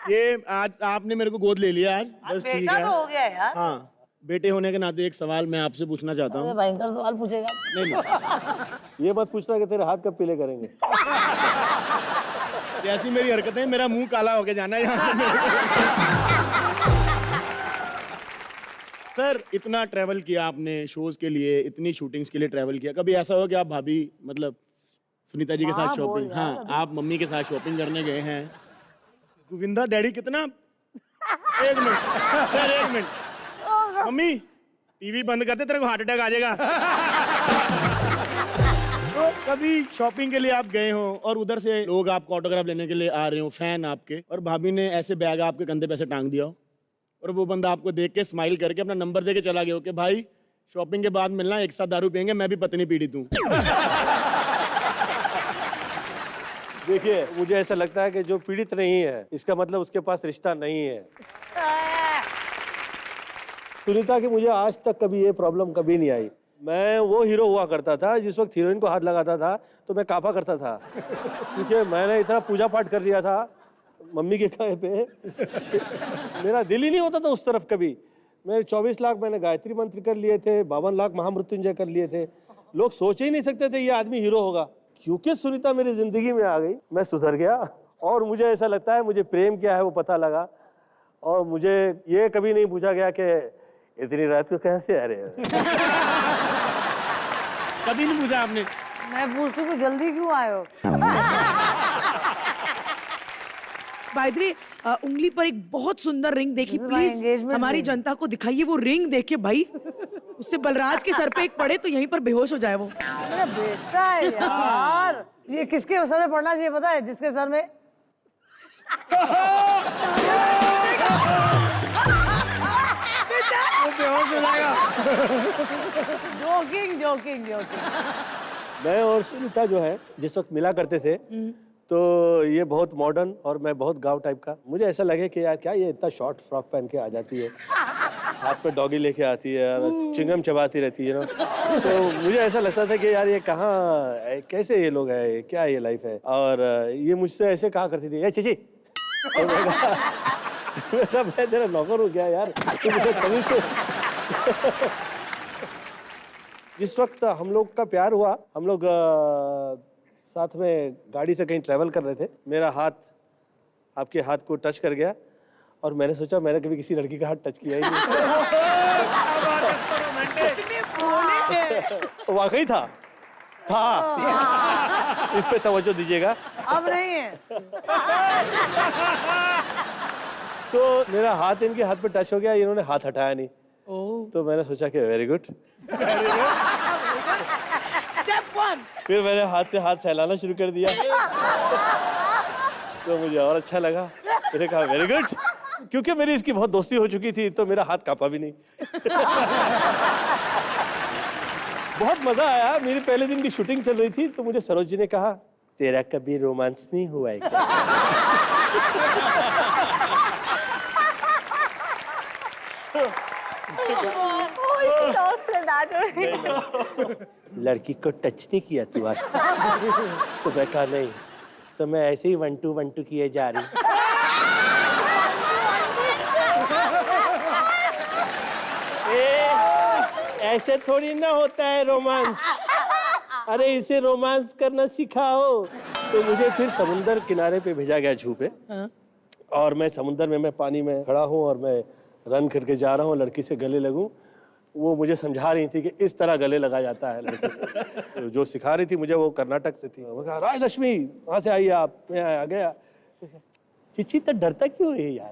ये आज आपने मेरे को गोद ले लिया आज, बस ठीक बेटा है। तो हो गया यार। हाँ, बेटे होने के नाते एक सवाल मैं आपसे पूछना चाहता हूँ। भयंकर सवाल पूछेगा। नहीं, ये मत पूछना कि तेरे हाथ कब पीले करेंगे। जैसी मेरी हरकतें, मेरा मुंह काला होके जाना है यहाँ से मेरे को। सर, इतना ट्रैवल किया आपने शोज के लिए, इतनी शूटिंग्स के लिए ट्रैवल किया, कभी ऐसा हो कि आप भाभी मतलब सुनीता जी के साथ शॉपिंग, हाँ आप मम्मी के साथ शॉपिंग करने गए हैं, गोविंदा डैडी कितना, एक मिनट सर, एक मिनट, मम्मी टीवी बंद करते, तेरे को हार्ट अटैक आ जाएगा। तो कभी शॉपिंग के लिए आप गए हो और उधर से लोग आपको ऑटोग्राफ लेने के लिए आ रहे हो, फैन आपके, और भाभी ने ऐसे बैग आपके कंधे पे ऐसे टांग दिया हो और वो बंदा आपको देख के स्माइल करके अपना नंबर दे के चला गया हो कि भाई शॉपिंग के बाद मिलना, एक साथ दारू पियेंगे, मैं भी पत्नी पीड़ित हूँ। देखिए, मुझे ऐसा लगता है कि जो पीड़ित नहीं है इसका मतलब उसके पास रिश्ता नहीं है। सुनीता की मुझे आज तक कभी ये प्रॉब्लम कभी नहीं आई। मैं वो हीरो हुआ करता था जिस वक्त हीरोइन को हाथ लगाता था तो मैं काफा करता था, क्योंकि मैंने इतना पूजा पाठ कर लिया था मम्मी के कहे पे, मेरा दिल ही नहीं होता था उस तरफ कभी। मेरे 24 लाख मैंने गायत्री मंत्र कर लिए थे, 52 लाख महामृत्युंजय कर लिए थे। लोग सोच ही नहीं सकते थे ये आदमी हीरो होगा। क्योंकि सुनीता मेरी जिंदगी में आ गई, मैं सुधर गया और मुझे ऐसा लगता है मुझे प्रेम क्या है वो पता लगा। और मुझे ये कभी नहीं पूछा गया कि इतनी रात को कैसे आ रहे हो। कभी नहीं पूछा आपने? मैं पूछती हूँ जल्दी क्यों आए हो। गायत्री, उंगली पर एक बहुत सुंदर रिंग देखी, प्लीज हमारी जनता को दिखाइए वो रिंग। देखिए भाई, उससे बलराज के सर पे एक पड़े तो यहीं पर बेहोश हो जाए वो। मेरा बेटा है यार। ये किसके सर में पड़ना चाहिए पता है? जिसके सर में जोकिंग जोकिंग जोकिंग। मैं और सुनीता जो है जिस वक्त मिला करते थे तो ये बहुत मॉडर्न और मैं बहुत गांव टाइप का। मुझे ऐसा लगे कि यार क्या ये इतना शॉर्ट फ्रॉक पहन के आ जाती है, हाथ पे डॉगी लेके आती है, चिंगम चबाती रहती है ना। तो मुझे ऐसा लगता था कि यार ये कहाँ, कैसे ये लोग हैं, क्या ये लाइफ है। और ये मुझसे ऐसे कहा करती थी, चीची तो मैं तेरा नौकर हूँ क्या यार, तू मुझे तमीज से। जिस वक्त हम लोग का प्यार हुआ, हम लोग साथ में गाड़ी से कहीं ट्रैवल कर रहे थे, मेरा हाथ आपके हाथ को टच कर गया और मैंने सोचा मैंने कभी किसी लड़की का हाथ टच किया ही नहीं। वाकई था इस पे तवज्जो दीजिएगा। अब नहीं है। तो मेरा हाथ इनके हाथ पे टच हो गया, इन्होंने हाथ हटाया नहीं। तो मैंने सोचा कि वेरी गुड। स्टेप 1। फिर मैंने हाथ से हाथ सहलाना शुरू कर दिया तो मुझे और अच्छा लगा। मैंने कहा वेरी गुड, क्योंकि मेरी इसकी बहुत दोस्ती हो चुकी थी तो मेरा हाथ कांपा भी नहीं। बहुत मजा आया। मेरे पहले दिन की शूटिंग चल रही थी तो मुझे सरोज जी ने कहा, तेरा कभी रोमांस नहीं हुआ है क्या? लड़की को टच नहीं किया तू आज? तो मैं कहा नहीं, तो मैं ऐसे ही 1 2 1 2 किए जा रही। ऐसे थोड़ी ना होता है रोमांस, अरे इसे रोमांस करना सिखाओ। तो मुझे फिर समुंदर किनारे पे भेजा गया जू पे। और मैं समुंदर में, मैं पानी में खड़ा हूँ और मैं रन करके जा रहा हूँ, लड़की से गले लगूं। वो मुझे समझा रही थी कि इस तरह गले लगा जाता है लड़के से। जो सिखा रही थी मुझे वो कर्नाटक से थी। मैं कहा राजलक्ष्मी वहाँ से आइए आप। मैं आ गया। चिची तो डरता क्यों है यार?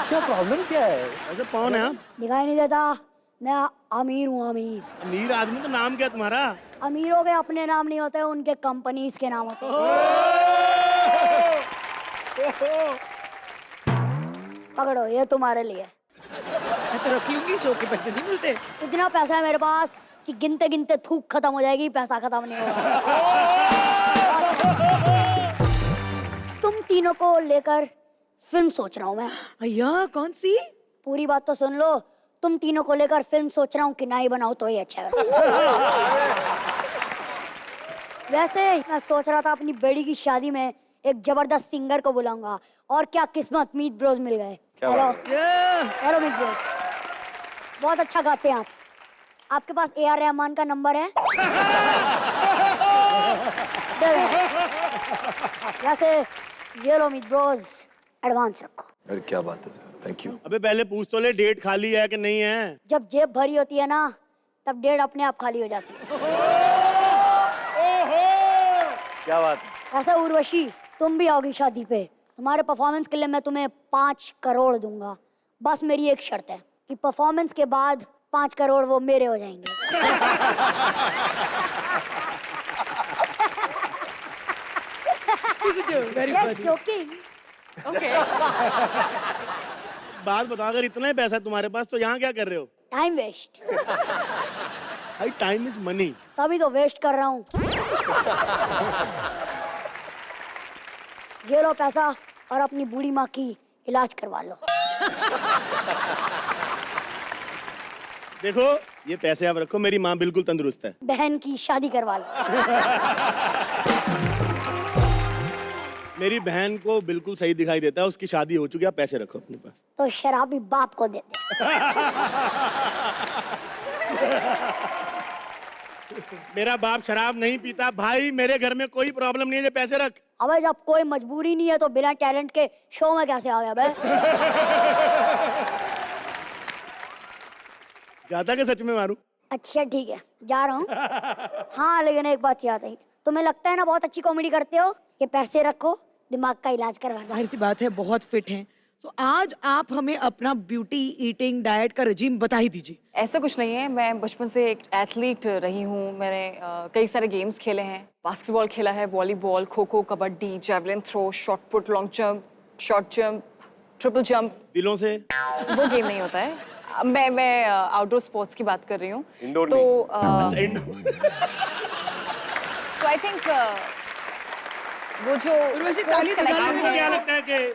क्या प्रॉब्लम क्या है? ऐसे कौन है आप? दिखाई नहीं देता, मैं अमीर हूँ। अमीर अमीर आदमी, तो नाम क्या तुम्हारा? अमीरों के अपने नाम नहीं होते, उनके कंपनीज के नाम होते हैं। पकड़ो, ये तुम्हारे लिए। मैं तो रख लूंगी, शो के पैसे नहीं मिलते। इतना पैसा है मेरे पास कि गिनते गिनते थूक खत्म हो जाएगी, पैसा खत्म नहीं होगा। तुम तीनों को लेकर फिल्म सोच रहा हूँ मैं। भैया कौन सी? पूरी बात तो सुन लो। तुम तीनों को लेकर फिल्म सोच रहा हूँ कि ना ही बनाओ तो ही अच्छा है। वैसे मैं सोच रहा था अपनी बेड़ी की शादी में एक जबरदस्त सिंगर को बुलाऊंगा। और क्या किस्मत, मीत ब्रोज मिल गए। हेलो हेलो मीत ब्रोज, बहुत अच्छा गाते हैं आप। आपके पास AR रहमान का नंबर है? वैसे ये लो मीत ब्रोज, एडवांस रखो। अरे क्या बात है सर, थैंक यू। अबे पहले पूछ तो ले डेट खाली है कि नहीं है। जब जेब भरी होती है ना, तब डेढ़ अपने आप खाली हो जाती है। क्या बात। ऐसा उर्वशी, तुम भी आओगी शादी पे, तुम्हारे परफॉर्मेंस के लिए मैं तुम्हें 5 करोड़ दूंगा। बस मेरी एक शर्त है कि परफॉर्मेंस के बाद 5 करोड़ वो मेरे हो जाएंगे। Very Just joking. बात बताओ, अगर इतना ही पैसा है तुम्हारे पास तो यहाँ क्या कर रहे हो? Time waste. भाई टाइम इज मनी। तभी तो वेस्ट कर रहा हूँ। ये लो पैसा और अपनी बूढ़ी माँ की इलाज करवा लो। देखो ये पैसे आप रखो, मेरी माँ बिल्कुल तंदुरुस्त है। बहन की शादी करवा लो। मेरी बहन को बिल्कुल सही दिखाई देता है, उसकी शादी हो चुकी है, आप पैसे रखो अपने पास। तो शराबी बाप को दे दे। मेरा बाप शराब नहीं पीता भाई, मेरे घर में कोई प्रॉब्लम नहीं है, ये पैसे रख। अबे जब कोई मजबूरी नहीं है तो बिना टैलेंट के शो में कैसे आ गया बे? जाता कि सच में मारूं? अच्छा ठीक है, जा रहा हूँ। हाँ लेकिन एक बात याद आई, तुम्हें लगता है ना बहुत अच्छी कॉमेडी करते हो, ये पैसे रखो, दिमाग का इलाज करवा दो। जाहिर सी बात है, बहुत फिट हैं। तो आज आप हमें अपना ब्यूटी, ईटिंग, डाइट का रजीम बता ही दीजिए। ऐसा कुछ नहीं है, मैं बचपन से एक एथलीट रही हूँ। मैंने कई सारे गेम्स खेले हैं, बास्केटबॉल खेला है, volleyball, kho kho, kabaddi, javelin throw, shot put, long jump, short jump, triple jump. दिलों से वो गेम नहीं होता है। मैं आउटडोर स्पोर्ट्स की बात कर रही हूँ। इंडोर तो आई थिंक वो जो उर्वशी, ताली sports बजा लो। connection आपको है, क्या लगता है कि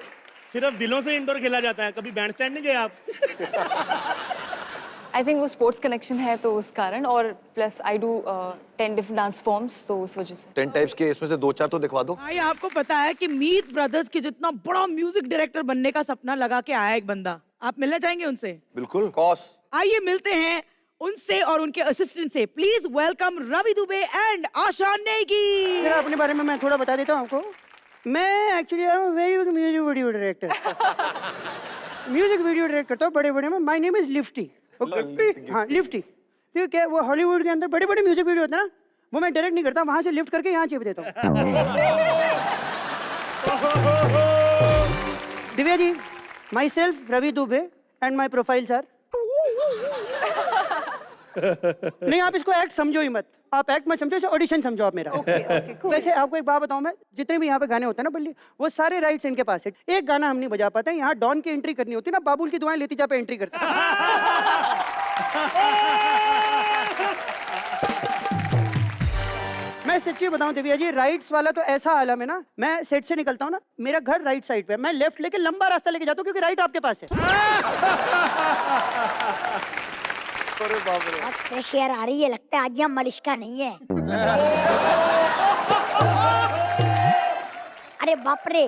सिर्फ दिलों से इंडोर खेला जाता है? कभी बैंड स्टैंड नहीं गए आप? आई थिंक वो स्पोर्ट्स कनेक्शन है तो उस कारण, और plus I do 10 different dance forms, तो उस वजह से। 10 टाइप्स के इसमें से 2-4 तो दिखवा दो। भाई आपको पता है कि मीत ब्रदर्स के जितना बड़ा म्यूजिक डायरेक्टर बनने का सपना लगा के आया एक बंदा, आप मिलना चाहेंगे उनसे? बिल्कुल कॉस। आइए मिलते हैं उनसे और उनके असिस्टेंट से। Please welcome Ravi Dubey and Asha Negi. जरा अपने बारे में मैं थोड़ा बता देता हूँ आपको। मैं actually I am very good music video director. Music video direct करता हूँ बड़े बड़े में। My name is Lifty. हाँ लिफ्टी। तो क्या वो हॉलीवुड के अंदर बड़े बड़े म्यूजिक वीडियो होते हैं ना, वो मैं डायरेक्ट नहीं करता, वहाँ से लिफ्ट करके यहाँ चिप देता हूँ। Divya ji, myself Ravi Dubey and my profiles are. नहीं आप इसको एक्ट समझो ही मत, आप एक्ट मत समझो, इसे ऑडिशन समझो आप मेरा। वैसे आपको एक बात बताऊं मैं, जितने भी यहाँ पे गाने होते हैं ना बल्ली, वो सारे राइट्स इनके पास है। एक गाना हम नहीं बजा पाते, यहाँ डॉन की एंट्री करनी होती है ना, बाबुल की दुआएं लेती जा पे एंट्री करते हैं। मैं सच्ची बताऊं दिव्या जी, राइट्स वाला तो ऐसा आलम है ना, मैं सेट से निकलता हूँ ना, मेरा घर राइट साइड पे है, मैं लेफ्ट लेके लंबा रास्ता लेके जाता हूँ क्योंकि राइट आपके पास है। फ्रेश एयर आ रही है, लगता है आज यहाँ मलिश्का नहीं है। अरे बाप रे,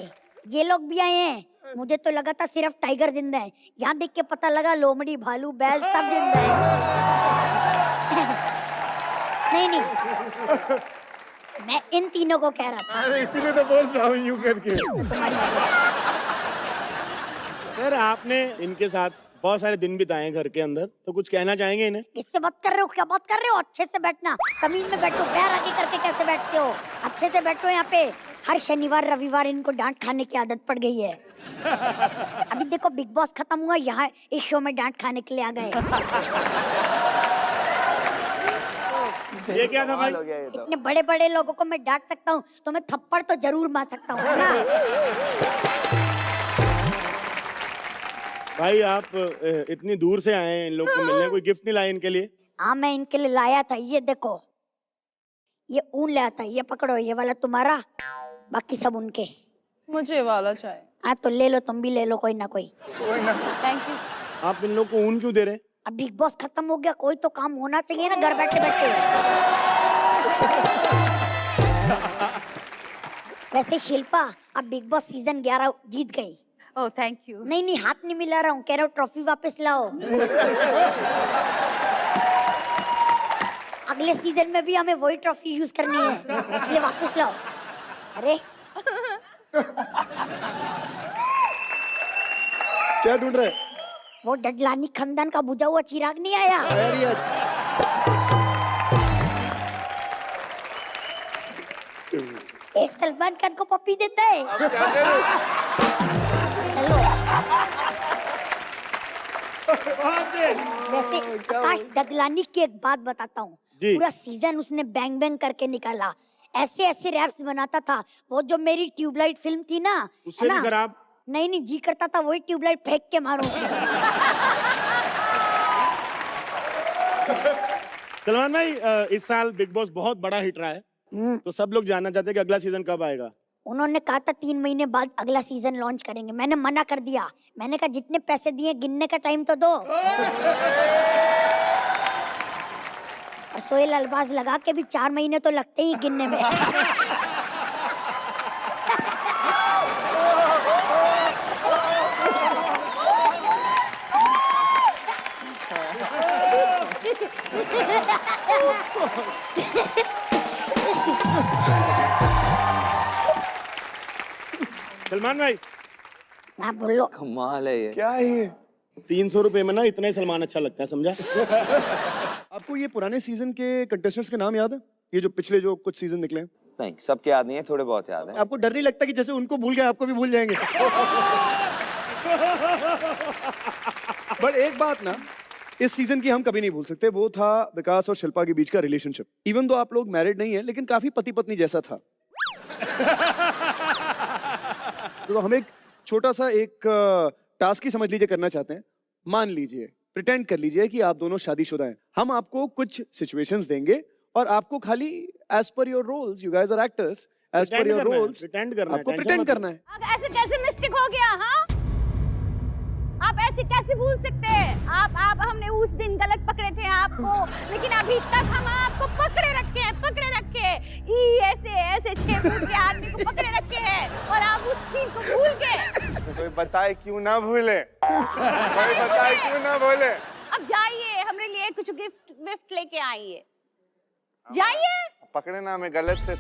ये लोग भी आए हैं। मुझे तो लगा था सिर्फ टाइगर जिंदा है, यहाँ देख के पता लगा लोमड़ी, भालू, बैल सब जिंदा है। नहीं नहीं, मैं इन तीनों को कह रहा था। इसीलिए तो बोल रहा हूँ यूं करके। सर आपने इनके साथ बहुत सारे दिन बिताए हैं घर के अंदर, तो कुछ कहना चाहेंगे इन्हें? किससे बात कर रहे हो, क्या बात कर रहे हो? अच्छे से बैठना, कमीज में बैठो, पैर आगे करके कैसे बैठते हो? अच्छे से बैठो। यहाँ पे हर शनिवार रविवार इनको डांट खाने की आदत पड़ गई है। अभी देखो बिग बॉस खत्म हुआ, यहाँ इस शो में डांट खाने के लिए आ गए। ये क्या था भाई? इतने बड़े बड़े लोगों को मैं डांट सकता हूँ तो मैं थप्पड़ तो जरूर मार सकता हूँ ना। भाई आप इतनी दूर से आए हैं इन लोग को मिलने, कोई गिफ्ट नहीं लाए इनके लिए? हाँ मैं इनके लिए लाया था, ये देखो, ये ऊन लाया था, ये पकड़ो, ये वाला तुम्हारा, बाकी सब उनके। मुझे वाला चाहिए। हाँ तो ले लो, तुम भी ले लो कोई ना कोई। Thank you. आप इन लोग को ऊन क्यों दे रहे हैं? अब बिग बॉस खत्म हो गया, कोई तो काम होना चाहिए ना घर बैठे बैठे। वैसे शिल्पा, अब बिग बॉस सीजन 11 जीत गई। Oh thank you. नहीं नहीं, हाथ नहीं मिला रहा हूँ, कह रहा हूँ ट्रॉफी वापस लाओ। अगले सीजन में भी हमें वही ट्रॉफी यूज करनी है, इसलिए वापस लाओ। अरे क्या ढूंढ रहे? वो डडलानी खानदान का बुझा हुआ चिराग नहीं आया। ए सलमान खान को पप्पी देता है। हेलो। वैसे आकाश डडलानी की एक बात बताता हूँ, पूरा सीजन उसने बैंग बैंग करके निकाला, ऐसे ऐसे रैप्स बनाता था। वो जो मेरी ट्यूबलाइट फिल्म थी ना, उससे भी खराब। नहीं नहीं, जी करता था वही ट्यूबलाइट फेंक के मारो। सलमान भाई, इस साल बिग बॉस बहुत बड़ा हिट रहा है, तो सब लोग जानना चाहते हैं कि अगला सीजन कब आएगा। उन्होंने कहा था 3 महीने बाद अगला सीजन लॉन्च करेंगे, मैंने मना कर दिया। मैंने कहा जितने पैसे दिए गिनने का टाइम तो दो। और सोहेल अल्फाज लगा के भी 4 महीने तो लगते ही गिनने में। सलमान भाई, हाँ बोलो। कमाल है ये। क्या है ये? 300 रुपए में ना इतना ही सलमान अच्छा लगता है, समझा? आपको ये पुराने सीजन के कंटेस्टेंट्स के नाम याद है? ये जो पिछले जो कुछ सीजन निकले हैं? नहीं, सबके याद नहीं है, थोड़े बहुत याद है। आपको डर नहीं लगता कि जैसे उनको भूल गए आपको भी भूल जाएंगे? बट एक बात ना, इस सीजन की हम कभी नहीं भूल सकते, वो था विकास और शिल्पा के बीच का रिलेशनशिप। इवन दो आप लोग मैरिड नहीं है, लेकिन काफी पति पत्नी जैसा था। तो हम एक छोटा सा एक टास्क ही समझ लीजिए करना चाहते हैं। मान लीजिए, प्रिटेंड कर लीजिए कि आप दोनों शादीशुदा हैं। हम आपको कुछ सिचुएशंस देंगे और आपको खाली as per your roles, you guys are actors, as per your roles pretend करना है, आपको टेंशन प्रिटेंड मत करना है। ऐसे कैसे मिस्टेक हो गया? हाँ, आप ऐसे कैसे भूल सकते हैं? आप हमने उस दिन गलत पकड़े थे आपको, लेकिन अभी तक हम आपको पकड़े रखे हैं। ऐसे 6 फुट के आदमी को पकड़े रखे हैं और आप उस दिन को भूल गए। कोई बताए क्यों ना भूले? कोई बताए क्यों ना बोले? अब जाइए, हमारे लिए कुछ गिफ्ट लेके आइए। जाइए। पकड़े ना हमें गलत से।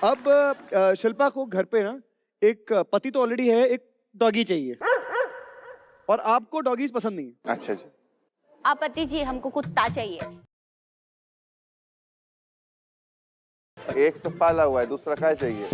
अब शिल्पा को घर पे ना एक पति तो ऑलरेडी है, एक डॉगी चाहिए और आपको डॉगीज पसंद नहीं है। अच्छा जी। आपत्ति जी, हमको कुत्ता चाहिए। एक तो पाला हुआ है, दूसरा क्या चाहिए?